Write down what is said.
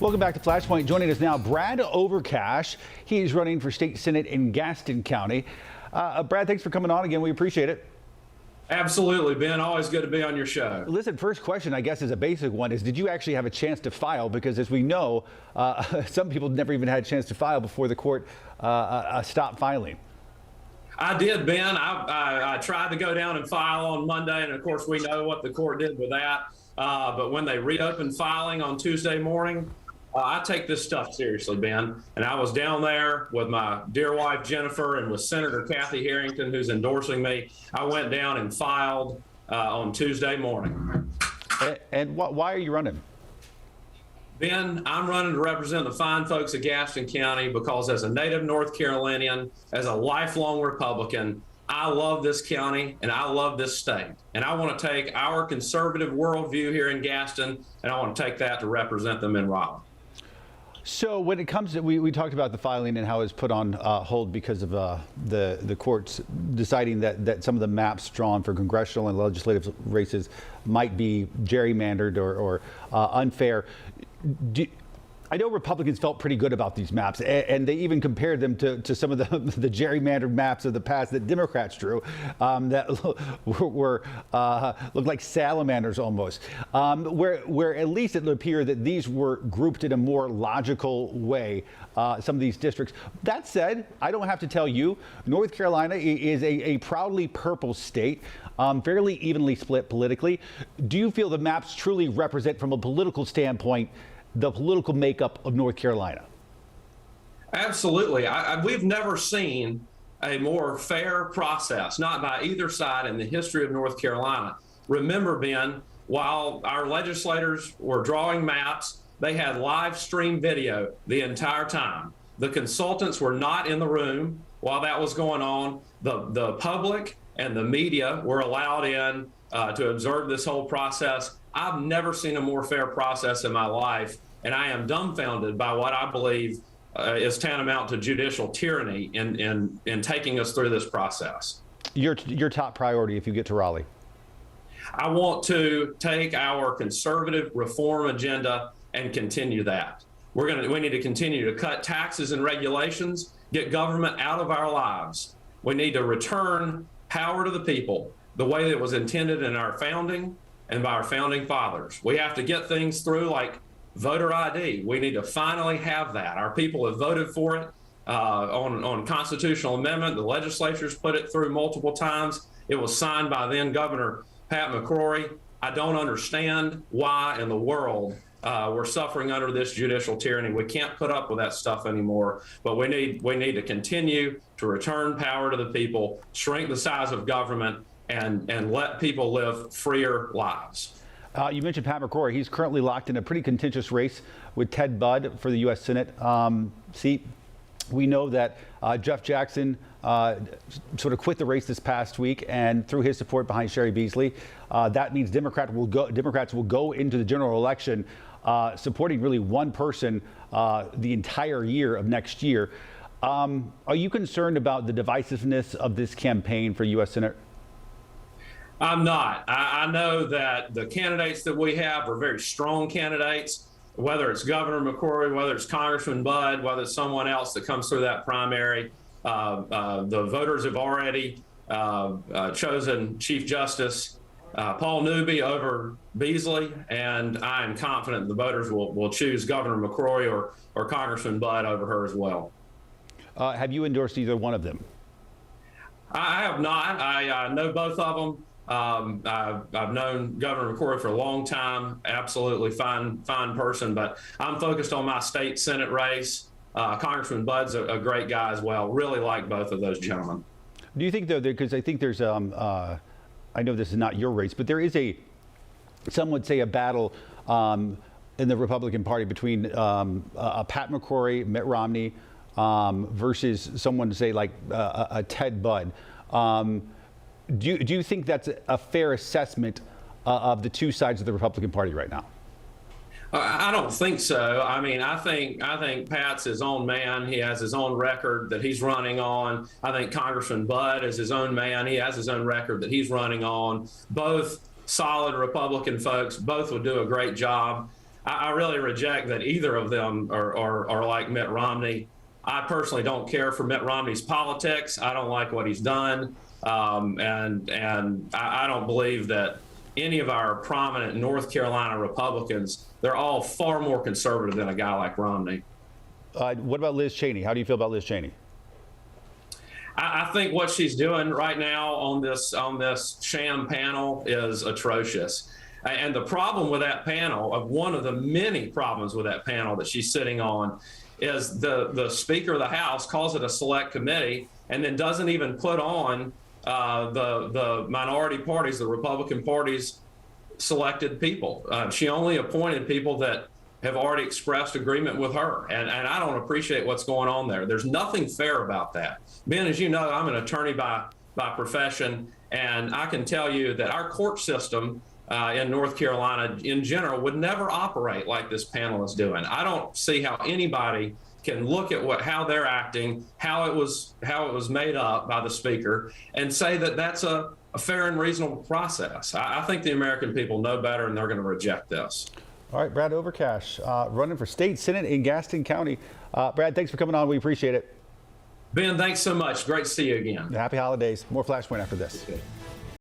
Welcome back to Flashpoint. Joining us now, Brad Overcash. He's running for state senate in Gaston County. Brad, thanks for coming on again. We appreciate it. Absolutely, Ben. Always good to be on your show. Listen, first question, I guess, is a basic one, is did you actually have a chance to file? Because as we know, some people never even had a chance to file before the court stopped filing. I did, Ben. I tried to go down and file on Monday, and of course we know what the court did with that. But when they reopened filing on Tuesday morning, I take this stuff seriously, Ben. And I was down there with my dear wife, Jennifer, and with Senator Kathy Harrington, who's endorsing me. I went down and filed on Tuesday morning. And why are you running? Ben, I'm running to represent the fine folks of Gaston County because as a native North Carolinian, as a lifelong Republican, I love this county and I love this state. And I want to take our conservative worldview here in Gaston, and I want to take that to represent them in Raleigh. So when it comes to, we talked about the filing and how it's put on hold because of the courts deciding that some of the maps drawn for congressional and legislative races might be gerrymandered or unfair. I know Republicans felt pretty good about these maps, and they even compared them to some of the gerrymandered maps of the past that Democrats drew that looked like salamanders almost, where at least it would appear that these were grouped in a more logical way, some of these districts. That said, I don't have to tell you, North Carolina is a proudly purple state, fairly evenly split politically. Do you feel the maps truly represent, from a political standpoint, the political makeup of North Carolina? Absolutely. We've never seen a more fair process, not by either side, in the history of North Carolina. Remember, Ben, while our legislators were drawing maps, they had live stream video the entire time. The consultants were not in the room while that was going on. The public and the media were allowed in to observe this whole process. I've never seen a more fair process in my life, and I am dumbfounded by what I believe is tantamount to judicial tyranny in taking us through this process. Your top priority if you get to Raleigh? I want to take our conservative reform agenda and continue that. We need to continue to cut taxes and regulations, get government out of our lives. We need to return power to the people the way that it was intended in our founding and by our founding fathers. We have to get things through like voter ID. We need to finally have that. Our people have voted for it on constitutional amendment. The legislature's put it through multiple times. It was signed by then Governor Pat McCrory. I don't understand why in the world we're suffering under this judicial tyranny. We can't put up with that stuff anymore, but we need to continue to return power to the people, shrink the size of government, and let people live freer lives. You mentioned Pat McCrory. He's currently locked in a pretty contentious race with Ted Budd for the U.S. Senate seat. We know that Jeff Jackson sort of quit the race this past week and threw his support behind Sherry Beasley. That means Democrats will go into the general election supporting really one person the entire year of next year. Are you concerned about the divisiveness of this campaign for U.S. Senate? I'm not. I know that the candidates that we have are very strong candidates, whether it's Governor McCrory, whether it's Congressman Budd, whether it's someone else that comes through that primary. The voters have already chosen Chief Justice Paul Newby over Beasley, and I am confident the voters will choose Governor McCrory or Congressman Budd over her as well. Have you endorsed either one of them? I have not. I know both of them. I've known Governor McCrory for a long time. Absolutely fine person, but I'm focused on my state Senate race. Congressman Budd's a great guy as well. Really like both of those gentlemen. Do you think, though, because I think there's, I know this is not your race, but there is some would say a battle in the Republican Party between Pat McCrory, Mitt Romney, versus someone, say, like a Ted Budd. Do you think that's a fair assessment of the two sides of the Republican Party right now? I don't think so. I mean, I think Pat's his own man. He has his own record that he's running on. I think Congressman Budd is his own man. He has his own record that he's running on. Both solid Republican folks. Both would do a great job. I really reject that either of them are like Mitt Romney. I personally don't care for Mitt Romney's politics. I don't like what he's done. And I don't believe that any of our prominent North Carolina Republicans, they're all far more conservative than a guy like Romney. What about Liz Cheney? How do you feel about Liz Cheney? I think what she's doing right now on this sham panel is atrocious. And the problem with that panel, of one of the many problems with that panel that she's sitting on, is the Speaker of the House calls it a select committee and then doesn't even put on the minority parties, the Republican party's selected people. She only appointed people that have already expressed agreement with her. And I don't appreciate what's going on there. There's nothing fair about that. Ben, as you know, I'm an attorney by profession, and I can tell you that our court system in North Carolina in general would never operate like this panel is doing. I don't see how anybody can look at how they're acting, how it was made up by the Speaker, and say that that's a fair and reasonable process. I think the American people know better, and they're going to reject this. All right, Brad Overcash, running for state senate in Gaston County. Brad, thanks for coming on. We appreciate it. Ben, thanks so much. Great to see you again. Happy holidays. More Flashpoint after this. Okay.